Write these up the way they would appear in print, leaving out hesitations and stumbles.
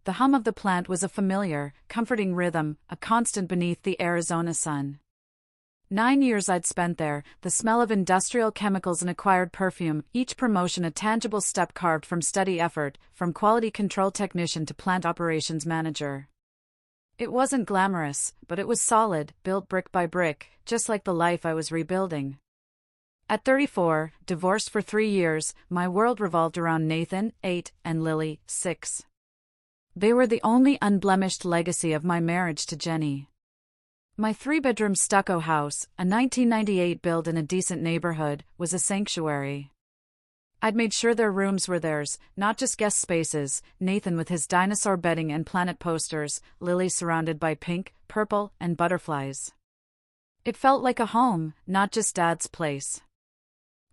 The hum of the plant was a familiar, comforting rhythm, a constant beneath the Arizona sun. 9 years I'd spent there, the smell of industrial chemicals and acquired perfume, each promotion a tangible step carved from steady effort, from quality control technician to plant operations manager. It wasn't glamorous, but it was solid, built brick by brick, just like the life I was rebuilding. At 34, divorced for 3 years, my world revolved around Nathan, 8, and Lily, 6. They were the only unblemished legacy of my marriage to Jenny. My 3-bedroom stucco house, a 1998 build in a decent neighborhood, was a sanctuary. I'd made sure their rooms were theirs, not just guest spaces, Nathan with his dinosaur bedding and planet posters, Lily surrounded by pink, purple, and butterflies. It felt like a home, not just Dad's place.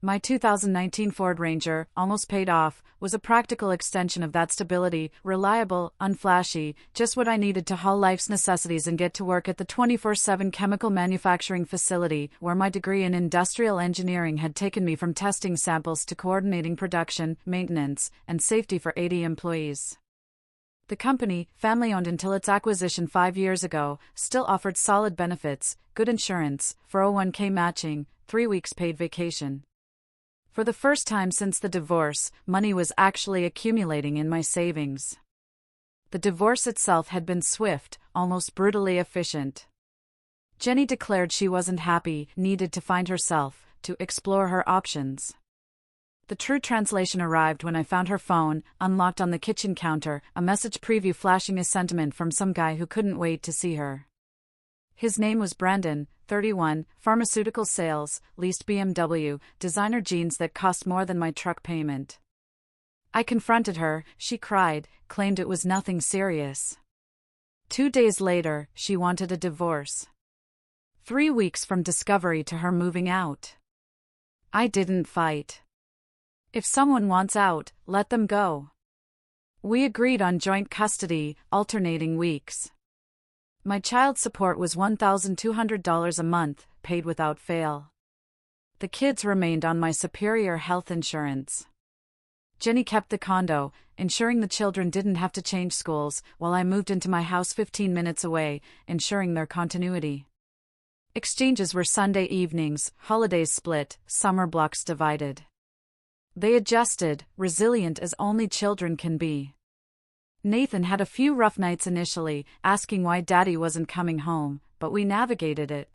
My 2019 Ford Ranger, almost paid off, was a practical extension of that stability, reliable, unflashy, just what I needed to haul life's necessities and get to work at the 24/7 chemical manufacturing facility, where my degree in industrial engineering had taken me from testing samples to coordinating production, maintenance, and safety for 80 employees. The company, family-owned until its acquisition 5 years ago, still offered solid benefits, good insurance, 401k matching, 3 weeks paid vacation. For the first time since the divorce, money was actually accumulating in my savings. The divorce itself had been swift, almost brutally efficient. Jenny declared she wasn't happy, needed to find herself, to explore her options. The true translation arrived when I found her phone, unlocked on the kitchen counter, a message preview flashing a sentiment from some guy who couldn't wait to see her. His name was Brandon, 31, pharmaceutical sales, leased BMW, designer jeans that cost more than my truck payment. I confronted her, she cried, claimed it was nothing serious. 2 days later, she wanted a divorce. 3 weeks from discovery to her moving out. I didn't fight. If someone wants out, let them go. We agreed on joint custody, alternating weeks. My child support was $1,200 a month, paid without fail. The kids remained on my superior health insurance. Jenny kept the condo, ensuring the children didn't have to change schools, while I moved into my house 15 minutes away, ensuring their continuity. Exchanges were Sunday evenings, holidays split, summer blocks divided. They adjusted, resilient as only children can be. Nathan had a few rough nights initially, asking why Daddy wasn't coming home, but we navigated it.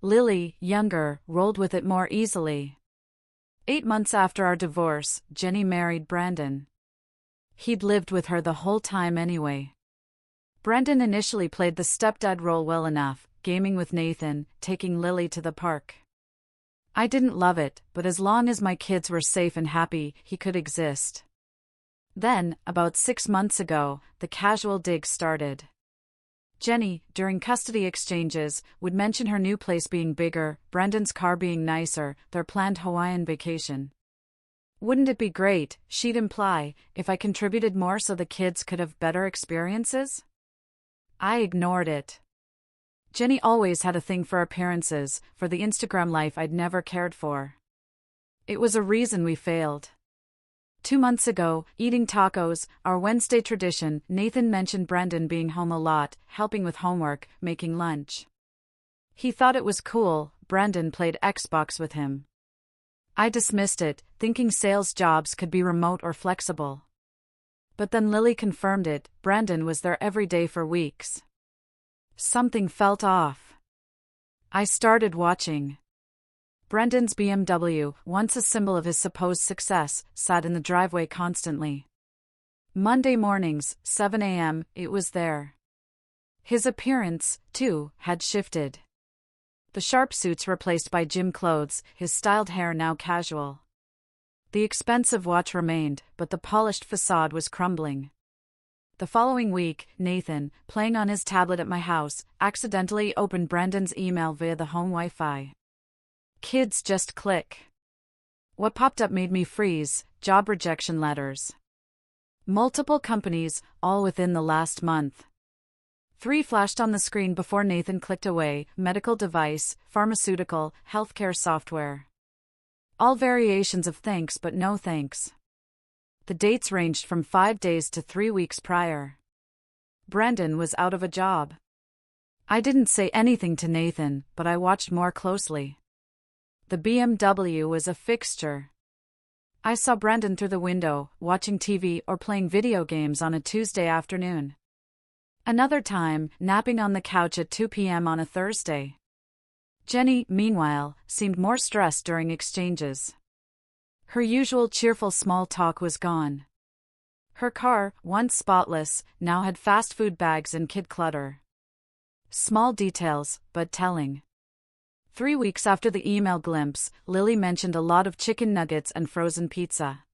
Lily, younger, rolled with it more easily. 8 months after our divorce, Jenny married Brandon. He'd lived with her the whole time anyway. Brandon initially played the stepdad role well enough, gaming with Nathan, taking Lily to the park. I didn't love it, but as long as my kids were safe and happy, he could exist. Then, about 6 months ago, the casual dig started. Jenny, during custody exchanges, would mention her new place being bigger, Brandon's car being nicer, their planned Hawaiian vacation. Wouldn't it be great, she'd imply, if I contributed more so the kids could have better experiences? I ignored it. Jenny always had a thing for appearances, for the Instagram life I'd never cared for. It was a reason we failed. 2 months ago, eating tacos, our Wednesday tradition, Nathan mentioned Brandon being home a lot, helping with homework, making lunch. He thought it was cool, Brandon played Xbox with him. I dismissed it, thinking sales jobs could be remote or flexible. But then Lily confirmed it, Brandon was there every day for weeks. Something felt off. I started watching. Brandon's BMW, once a symbol of his supposed success, sat in the driveway constantly. Monday mornings, 7 a.m., it was there. His appearance, too, had shifted. The sharp suits replaced by gym clothes, his styled hair now casual. The expensive watch remained, but the polished facade was crumbling. The following week, Nathan, playing on his tablet at my house, accidentally opened Brandon's email via the home Wi-Fi. Kids just click. What popped up made me freeze, job rejection letters. Multiple companies, all within the last month. 3 flashed on the screen before Nathan clicked away, medical device, pharmaceutical, healthcare software. All variations of thanks but no thanks. The dates ranged from 5 days to 3 weeks prior. Brendan was out of a job. I didn't say anything to Nathan, but I watched more closely. The BMW was a fixture. I saw Brendan through the window, watching TV or playing video games on a Tuesday afternoon. Another time, napping on the couch at 2 p.m. on a Thursday. Jenny, meanwhile, seemed more stressed during exchanges. Her usual cheerful small talk was gone. Her car, once spotless, now had fast food bags and kid clutter. Small details, but telling. 3 weeks after the email glimpse, Lily mentioned a lot of chicken nuggets and frozen pizza.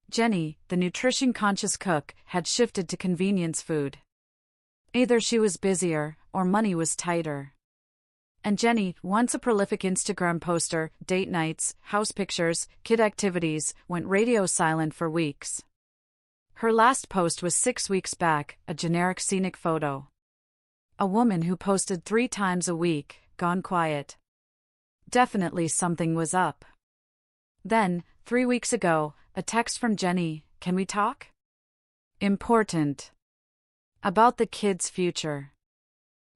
Jenny, the nutrition-conscious cook, had shifted to convenience food. Either she was busier, or money was tighter. And Jenny, once a prolific Instagram poster, date nights, house pictures, kid activities, went radio silent for weeks. Her last post was 6 weeks back, a generic scenic photo. A woman who posted 3 times a week, gone quiet. Definitely something was up. Then, 3 weeks ago, a text from Jenny, "Can we talk?" Important. About the kids' future.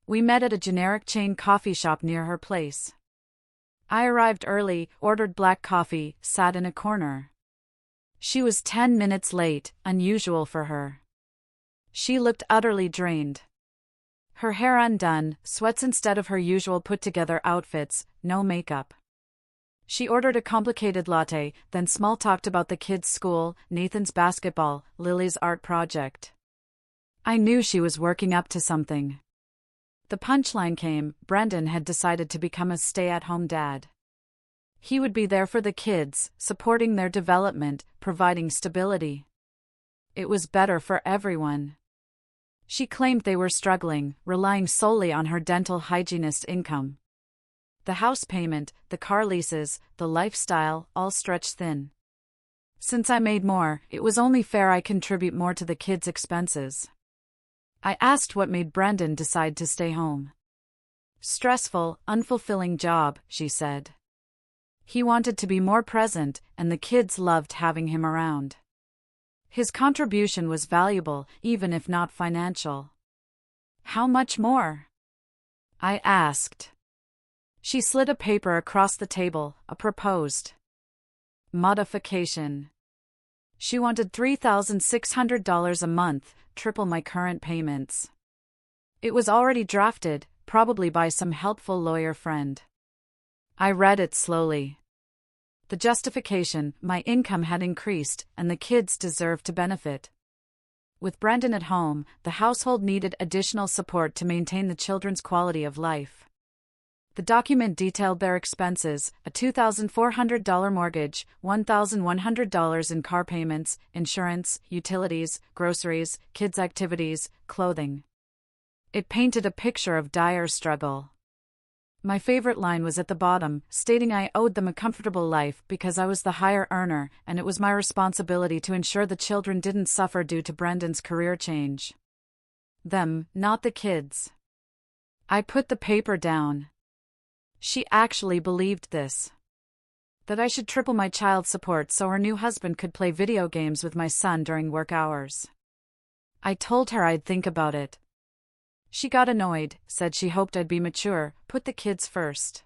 We met at a generic chain coffee shop near her place. I arrived early, ordered black coffee, sat in a corner. She was 10 minutes late, unusual for her. She looked utterly drained. Her hair undone, sweats instead of her usual put-together outfits, no makeup. She ordered a complicated latte, then small-talked about the kids' school, Nathan's basketball, Lily's art project. I knew she was working up to something. The punchline came: Brendan had decided to become a stay-at-home dad. He would be there for the kids, supporting their development, providing stability. It was better for everyone. She claimed they were struggling, relying solely on her dental hygienist income. The house payment, the car leases, the lifestyle, all stretched thin. Since I made more, it was only fair I contribute more to the kids' expenses. I asked what made Brendan decide to stay home. Stressful, unfulfilling job, she said. He wanted to be more present, and the kids loved having him around. His contribution was valuable, even if not financial. How much more? I asked. She slid a paper across the table, a proposed modification. She wanted $3,600 a month, triple my current payments. It was already drafted, probably by some helpful lawyer friend. I read it slowly. The justification: my income had increased, and the kids deserved to benefit. With Brendan at home, the household needed additional support to maintain the children's quality of life. The document detailed their expenses: a $2,400 mortgage, $1,100 in car payments, insurance, utilities, groceries, kids' activities, clothing. It painted a picture of dire struggle. My favorite line was at the bottom, stating I owed them a comfortable life because I was the higher earner, and it was my responsibility to ensure the children didn't suffer due to Brendan's career change. Them, not the kids. I put the paper down. She actually believed this. That I should triple my child support so her new husband could play video games with my son during work hours. I told her I'd think about it. She got annoyed, said she hoped I'd be mature, put the kids first.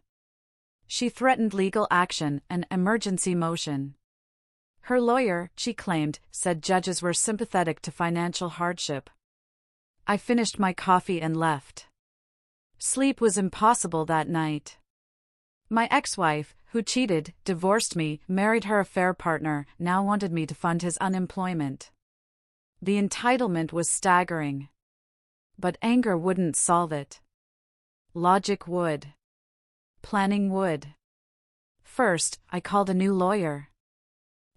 She threatened legal action, an emergency motion. Her lawyer, she claimed, said judges were sympathetic to financial hardship. I finished my coffee and left. Sleep was impossible that night. My ex-wife, who cheated, divorced me, married her affair partner, now wanted me to fund his unemployment. The entitlement was staggering. But anger wouldn't solve it. Logic would. Planning would. First, I called a new lawyer.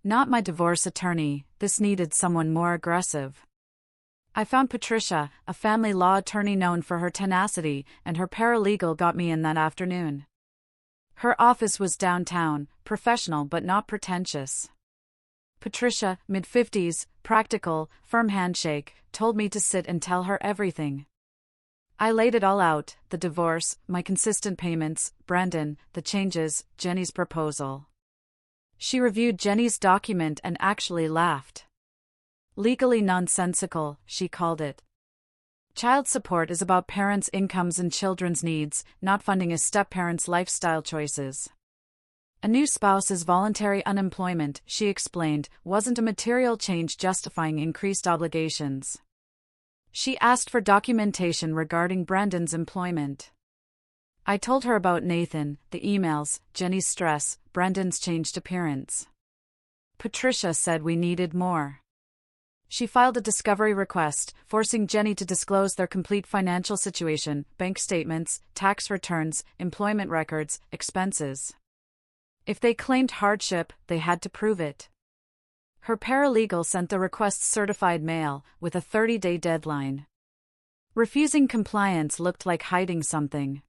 Not my divorce attorney, this needed someone more aggressive. I found Patricia, a family law attorney known for her tenacity, and her paralegal got me in that afternoon. Her office was downtown, professional but not pretentious. Patricia, mid-50s, practical, firm handshake, told me to sit and tell her everything. I laid it all out: the divorce, my consistent payments, Brendan, the changes, Jenny's proposal. She reviewed Jenny's document and actually laughed. Legally nonsensical, she called it. Child support is about parents' incomes and children's needs, not funding a step-parent's lifestyle choices. A new spouse's voluntary unemployment, she explained, wasn't a material change justifying increased obligations. She asked for documentation regarding Brandon's employment. I told her about Nathan, the emails, Jenny's stress, Brandon's changed appearance. Patricia said we needed more. She filed a discovery request, forcing Jenny to disclose their complete financial situation, bank statements, tax returns, employment records, expenses. If they claimed hardship, they had to prove it. Her paralegal sent the request certified mail, with a 30-day deadline. Refusing compliance looked like hiding something.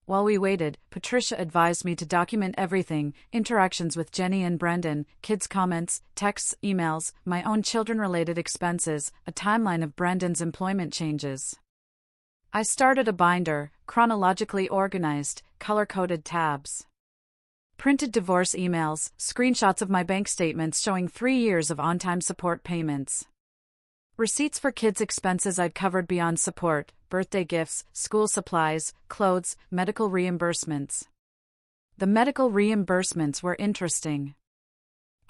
While we waited, Patricia advised me to document everything: interactions with Jenny and Brandon, kids' comments, texts, emails, my own children-related expenses, a timeline of Brandon's employment changes. I started a binder, chronologically organized, color-coded tabs. Printed divorce emails, screenshots of my bank statements showing 3 years of on-time support payments. Receipts for kids' expenses I'd covered beyond support: birthday gifts, school supplies, clothes, medical reimbursements. The medical reimbursements were interesting.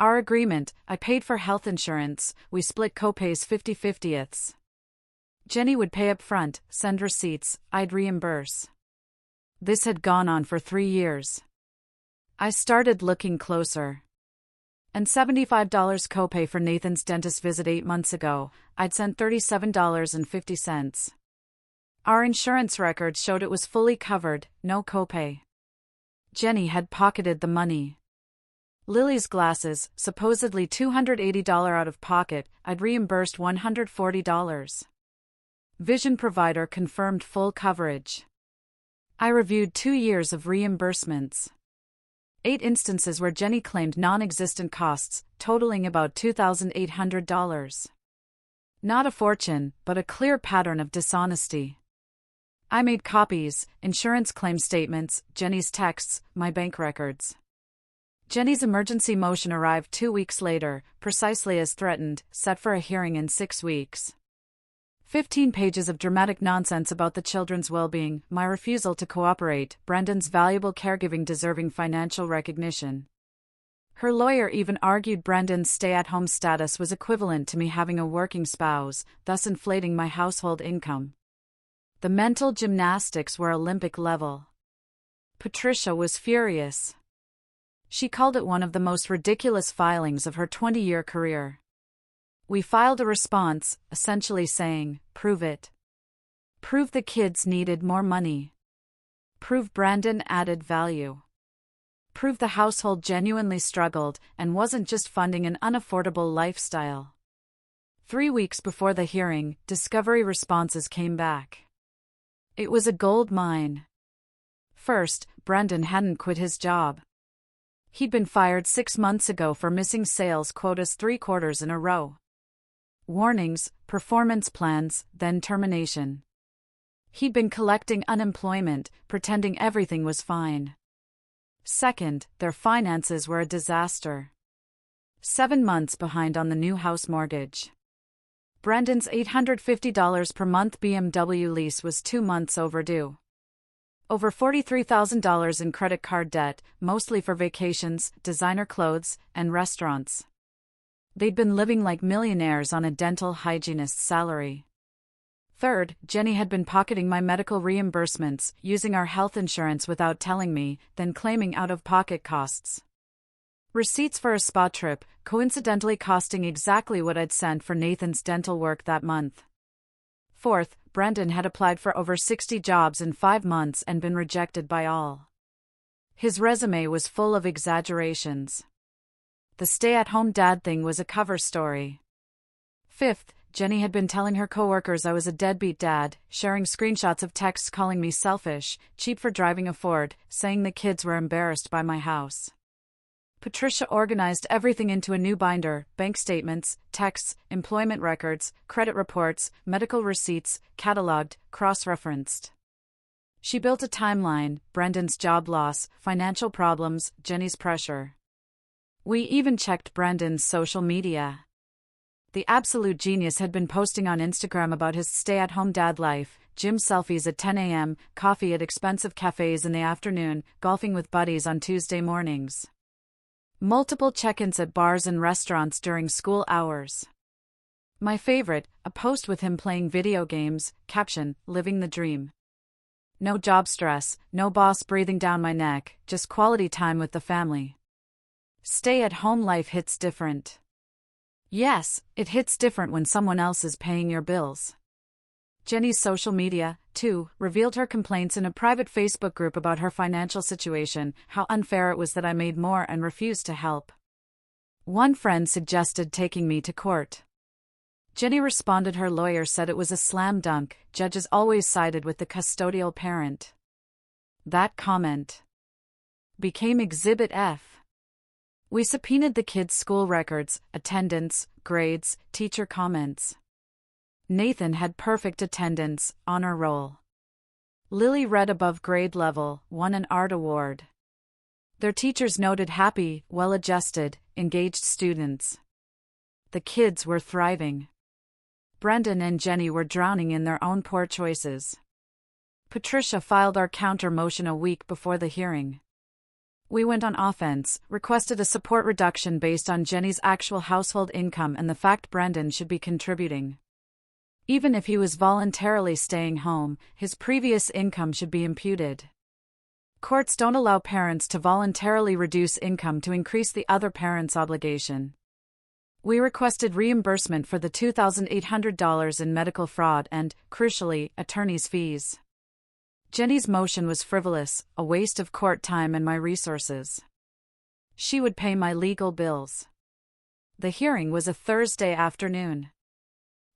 Our agreement: I paid for health insurance, we split copays 50/50. Jenny would pay up front, send receipts, I'd reimburse. This had gone on for 3 years. I started looking closer. And $75 copay for Nathan's dentist visit 8 months ago, I'd sent $37.50. Our insurance records showed it was fully covered, no copay. Jenny had pocketed the money. Lily's glasses, supposedly $280 out of pocket, I'd reimbursed $140. Vision provider confirmed full coverage. I reviewed 2 years of reimbursements. 8 instances where Jenny claimed non-existent costs, totaling about $2,800. Not a fortune, but a clear pattern of dishonesty. I made copies: insurance claim statements, Jenny's texts, my bank records. Jenny's emergency motion arrived 2 weeks later, precisely as threatened, set for a hearing in 6 weeks. 15 pages of dramatic nonsense about the children's well-being, my refusal to cooperate, Brandon's valuable caregiving deserving financial recognition. Her lawyer even argued Brandon's stay-at-home status was equivalent to me having a working spouse, thus inflating my household income. The mental gymnastics were Olympic level. Patricia was furious. She called it one of the most ridiculous filings of her 20-year career. We filed a response, essentially saying, prove it. Prove the kids needed more money. Prove Brandon added value. Prove the household genuinely struggled and wasn't just funding an unaffordable lifestyle. 3 weeks before the hearing, discovery responses came back. It was a gold mine. First, Brandon hadn't quit his job. He'd been fired 6 months ago for missing sales quotas 3 quarters in a row. Warnings, performance plans, then termination. He'd been collecting unemployment, pretending everything was fine. Second, their finances were a disaster. 7 months behind on the new house mortgage. Brandon's $850 per month BMW lease was 2 months overdue. Over $43,000 in credit card debt, mostly for vacations, designer clothes, and restaurants. They'd been living like millionaires on a dental hygienist's salary. Third, Jenny had been pocketing my medical reimbursements, using our health insurance without telling me, then claiming out-of-pocket costs. Receipts for a spa trip, coincidentally costing exactly what I'd sent for Nathan's dental work that month. Fourth, Brandon had applied for over 60 jobs in 5 months and been rejected by all. His resume was full of exaggerations. The stay-at-home dad thing was a cover story. Fifth, Jenny had been telling her coworkers I was a deadbeat dad, sharing screenshots of texts calling me selfish, cheap for driving a Ford, saying the kids were embarrassed by my house. Patricia organized everything into a new binder: bank statements, texts, employment records, credit reports, medical receipts, cataloged, cross-referenced. She built a timeline: Brandon's job loss, financial problems, Jenny's pressure. We even checked Brandon's social media. The absolute genius had been posting on Instagram about his stay-at-home dad life, gym selfies at 10 a.m., coffee at expensive cafes in the afternoon, golfing with buddies on Tuesday mornings. Multiple check-ins at bars and restaurants during school hours. My favorite, a post with him playing video games, caption, living the dream. No job stress, no boss breathing down my neck, just quality time with the family. Stay-at-home life hits different. Yes, it hits different when someone else is paying your bills. Jenny's social media, too, revealed her complaints in a private Facebook group about her financial situation, how unfair it was that I made more and refused to help. One friend suggested taking me to court. Jenny responded her lawyer said it was a slam dunk, judges always sided with the custodial parent. That comment became Exhibit F. We subpoenaed the kids' school records, attendance, grades, teacher comments. Nathan had perfect attendance, honor roll. Lily read above grade level, won an art award. Their teachers noted happy, well-adjusted, engaged students. The kids were thriving. Brendan and Jenny were drowning in their own poor choices. Patricia filed our counter motion a week before the hearing. We went on offense, requested a support reduction based on Jenny's actual household income and the fact Brendan should be contributing. Even if he was voluntarily staying home, his previous income should be imputed. Courts don't allow parents to voluntarily reduce income to increase the other parent's obligation. We requested reimbursement for the $2,800 in medical fraud and, crucially, attorney's fees. Jenny's motion was frivolous, a waste of court time and my resources. She would pay my legal bills. The hearing was a Thursday afternoon.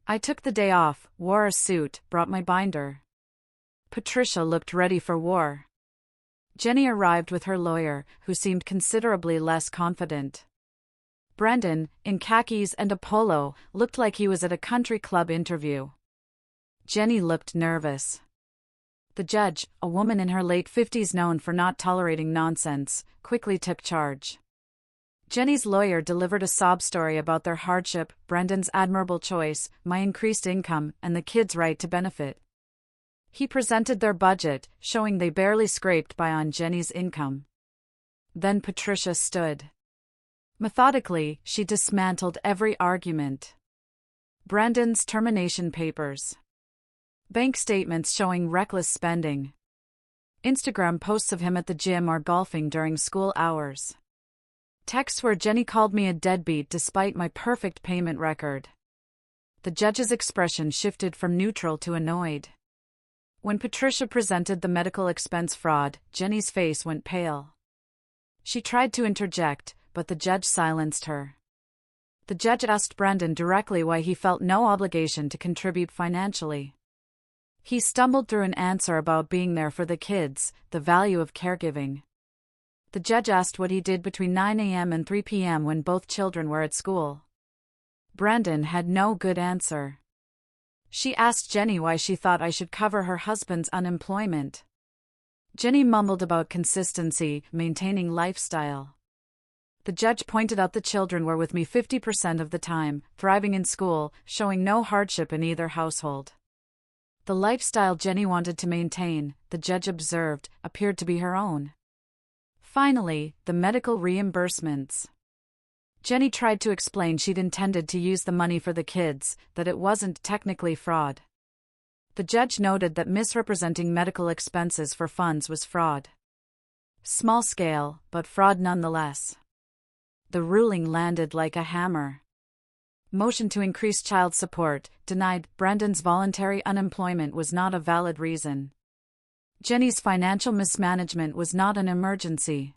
I took the day off, wore a suit, brought my binder. Patricia looked ready for war. Jenny arrived with her lawyer, who seemed considerably less confident. Brendan, in khakis and a polo, looked like he was at a country club interview. Jenny looked nervous. The judge, a woman in her late 50s known for not tolerating nonsense, quickly took charge. Jenny's lawyer delivered a sob story about their hardship, Brendan's admirable choice, my increased income, and the kids' right to benefit. He presented their budget, showing they barely scraped by on Jenny's income. Then Patricia stood. Methodically, she dismantled every argument. Brendan's termination papers. Bank statements showing reckless spending. Instagram posts of him at the gym or golfing during school hours. Texts where Jenny called me a deadbeat despite my perfect payment record. The judge's expression shifted from neutral to annoyed. When Patricia presented the medical expense fraud, Jenny's face went pale. She tried to interject, but the judge silenced her. The judge asked Brendan directly why he felt no obligation to contribute financially. He stumbled through an answer about being there for the kids, the value of caregiving. The judge asked what he did between 9 a.m. and 3 p.m. when both children were at school. Brendan had no good answer. She asked Jenny why she thought I should cover her husband's unemployment. Jenny mumbled about consistency, maintaining lifestyle. The judge pointed out the children were with me 50% of the time, thriving in school, showing no hardship in either household. The lifestyle Jenny wanted to maintain, the judge observed, appeared to be her own. Finally, the medical reimbursements. Jenny tried to explain she'd intended to use the money for the kids, that it wasn't technically fraud. The judge noted that misrepresenting medical expenses for funds was fraud. Small scale, but fraud nonetheless. The ruling landed like a hammer. Motion to increase child support, denied. Brendan's voluntary unemployment was not a valid reason. Jenny's financial mismanagement was not an emergency.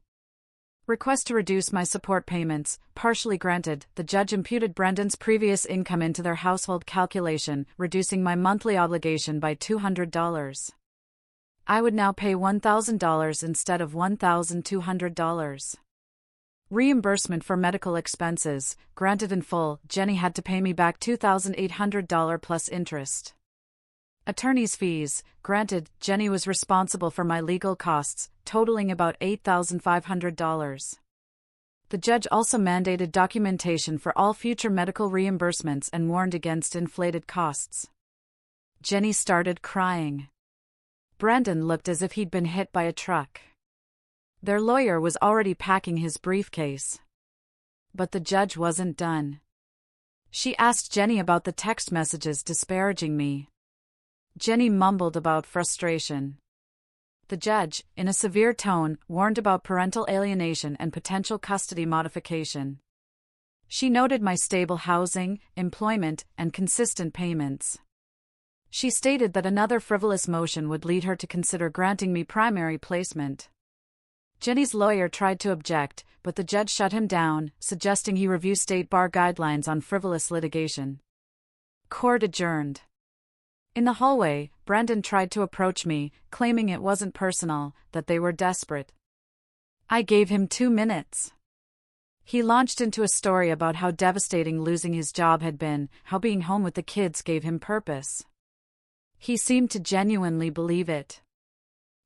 Request to reduce my support payments, partially granted. The judge imputed Brendan's previous income into their household calculation, reducing my monthly obligation by $200. I would now pay $1,000 instead of $1,200. Reimbursement for medical expenses, granted in full. Jenny had to pay me back $2,800 plus interest. Attorney's fees, granted. Jenny was responsible for my legal costs, totaling about $8,500. The judge also mandated documentation for all future medical reimbursements and warned against inflated costs. Jenny started crying. Brandon looked as if he'd been hit by a truck. Their lawyer was already packing his briefcase. But the judge wasn't done. She asked Jenny about the text messages disparaging me. Jenny mumbled about frustration. The judge, in a severe tone, warned about parental alienation and potential custody modification. She noted my stable housing, employment, and consistent payments. She stated that another frivolous motion would lead her to consider granting me primary placement. Jenny's lawyer tried to object, but the judge shut him down, suggesting he review state bar guidelines on frivolous litigation. Court adjourned. In the hallway, Brandon tried to approach me, claiming it wasn't personal, that they were desperate. I gave him 2 minutes. He launched into a story about how devastating losing his job had been, how being home with the kids gave him purpose. He seemed to genuinely believe it.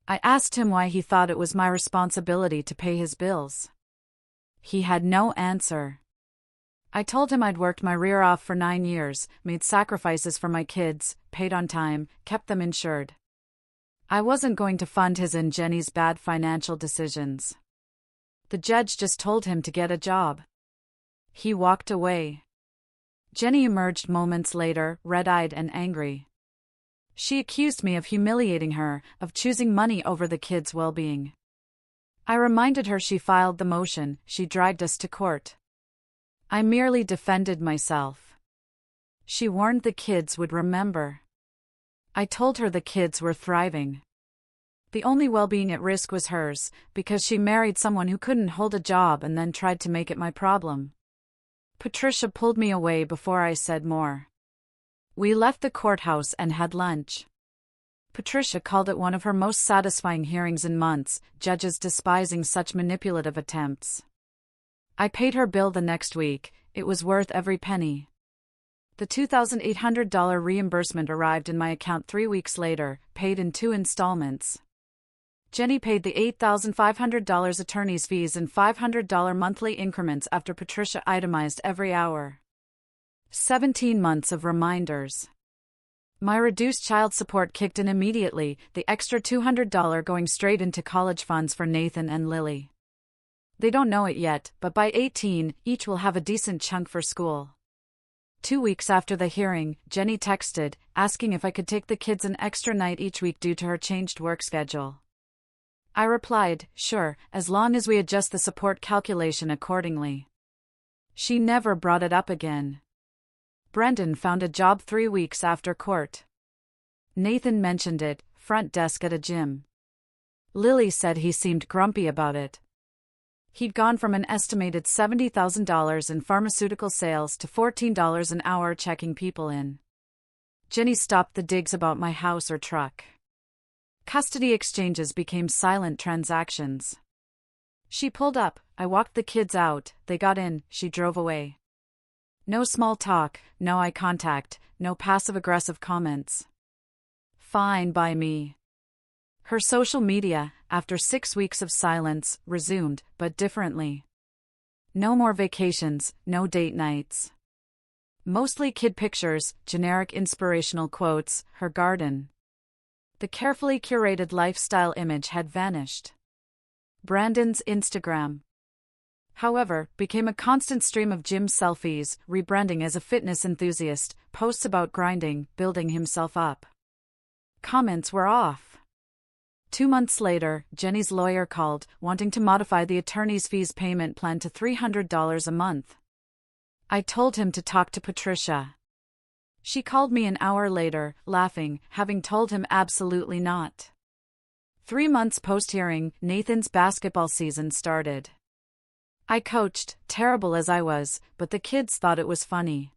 I asked him why he thought it was my responsibility to pay his bills. He had no answer. I told him I'd worked my rear off for 9 years, made sacrifices for my kids, paid on time, kept them insured. I wasn't going to fund his and Jenny's bad financial decisions. The judge just told him to get a job. He walked away. Jenny emerged moments later, red-eyed and angry. She accused me of humiliating her, of choosing money over the kids' well-being. I reminded her she filed the motion, she dragged us to court. I merely defended myself. She warned the kids would remember. I told her the kids were thriving. The only well-being at risk was hers, because she married someone who couldn't hold a job and then tried to make it my problem. Patricia pulled me away before I said more. We left the courthouse and had lunch. Patricia called it one of her most satisfying hearings in months, judges despising such manipulative attempts. I paid her bill the next week, it was worth every penny. The $2,800 reimbursement arrived in my account 3 weeks later, paid in 2 installments. Jenny paid the $8,500 attorney's fees in $500 monthly increments after Patricia itemized every hour. 17 months of reminders. My reduced child support kicked in immediately, the extra $200 going straight into college funds for Nathan and Lily. They don't know it yet, but by 18, each will have a decent chunk for school. 2 weeks after the hearing, Jenny texted, asking if I could take the kids an extra night each week due to her changed work schedule. I replied, sure, as long as we adjust the support calculation accordingly. She never brought it up again. Brandon found a job 3 weeks after court. Nathan mentioned it, front desk at a gym. Lily said he seemed grumpy about it. He'd gone from an estimated $70,000 in pharmaceutical sales to $14 an hour checking people in. Jenny stopped the digs about my house or truck. Custody exchanges became silent transactions. She pulled up, I walked the kids out, they got in, she drove away. No small talk, no eye contact, no passive-aggressive comments. Fine by me. Her social media, after 6 weeks of silence, resumed, but differently. No more vacations, no date nights. Mostly kid pictures, generic inspirational quotes, her garden. The carefully curated lifestyle image had vanished. Brandon's Instagram, however, became a constant stream of gym selfies, rebranding as a fitness enthusiast, posts about grinding, building himself up. Comments were off. 2 months later, Jenny's lawyer called, wanting to modify the attorney's fees payment plan to $300 a month. I told him to talk to Patricia. She called me an hour later, laughing, having told him absolutely not. 3 months post-hearing, Nathan's basketball season started. I coached, terrible as I was, but the kids thought it was funny.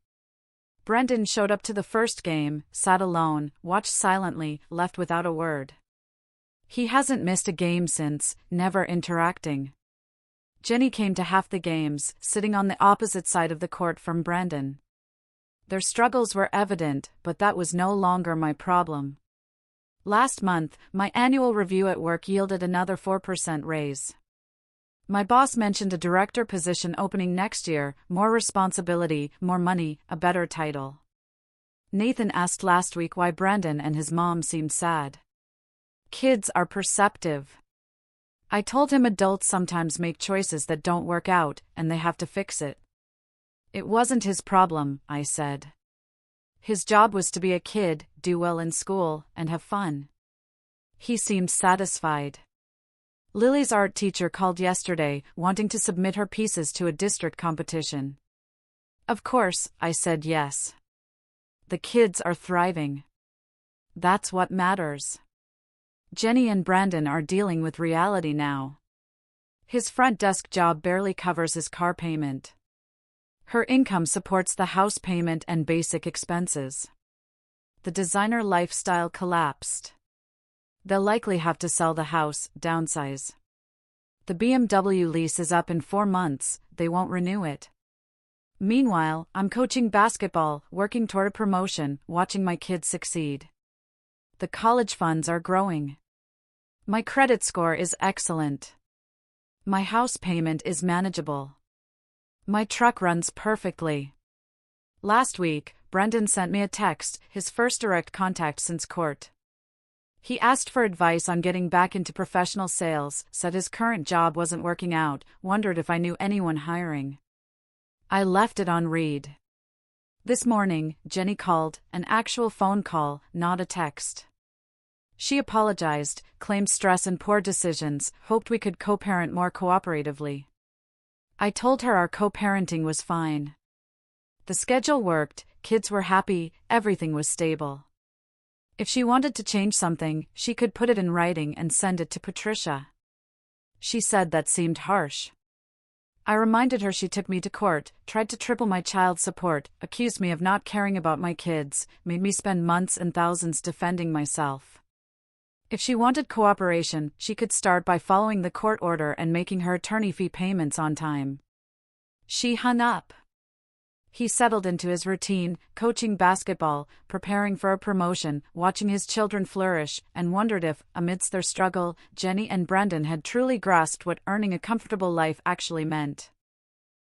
Brandon showed up to the first game, sat alone, watched silently, left without a word. He hasn't missed a game since, never interacting. Jenny came to half the games, sitting on the opposite side of the court from Brandon. Their struggles were evident, but that was no longer my problem. Last month, my annual review at work yielded another 4% raise. My boss mentioned a director position opening next year, more responsibility, more money, a better title. Nathan asked last week why Brandon and his mom seemed sad. Kids are perceptive. I told him adults sometimes make choices that don't work out, and they have to fix it. It wasn't his problem, I said. His job was to be a kid, do well in school, and have fun. He seemed satisfied. Lily's art teacher called yesterday, wanting to submit her pieces to a district competition. Of course, I said yes. The kids are thriving. That's what matters. Jenny and Brandon are dealing with reality now. His front desk job barely covers his car payment. Her income supports the house payment and basic expenses. The designer lifestyle collapsed. They'll likely have to sell the house, downsize. The BMW lease is up in 4 months, they won't renew it. Meanwhile, I'm coaching basketball, working toward a promotion, watching my kids succeed. The college funds are growing. My credit score is excellent. My house payment is manageable. My truck runs perfectly. Last week, Brendan sent me a text, his first direct contact since court. He asked for advice on getting back into professional sales, said his current job wasn't working out, wondered if I knew anyone hiring. I left it on read. This morning, Jenny called, an actual phone call, not a text. She apologized, claimed stress and poor decisions, hoped we could co-parent more cooperatively. I told her our co-parenting was fine. The schedule worked, kids were happy, everything was stable. If she wanted to change something, she could put it in writing and send it to Patricia. She said that seemed harsh. I reminded her she took me to court, tried to triple my child support, accused me of not caring about my kids, made me spend months and thousands defending myself. If she wanted cooperation, she could start by following the court order and making her attorney fee payments on time. She hung up. He settled into his routine, coaching basketball, preparing for a promotion, watching his children flourish, and wondered if, amidst their struggle, Jenny and Brendan had truly grasped what earning a comfortable life actually meant.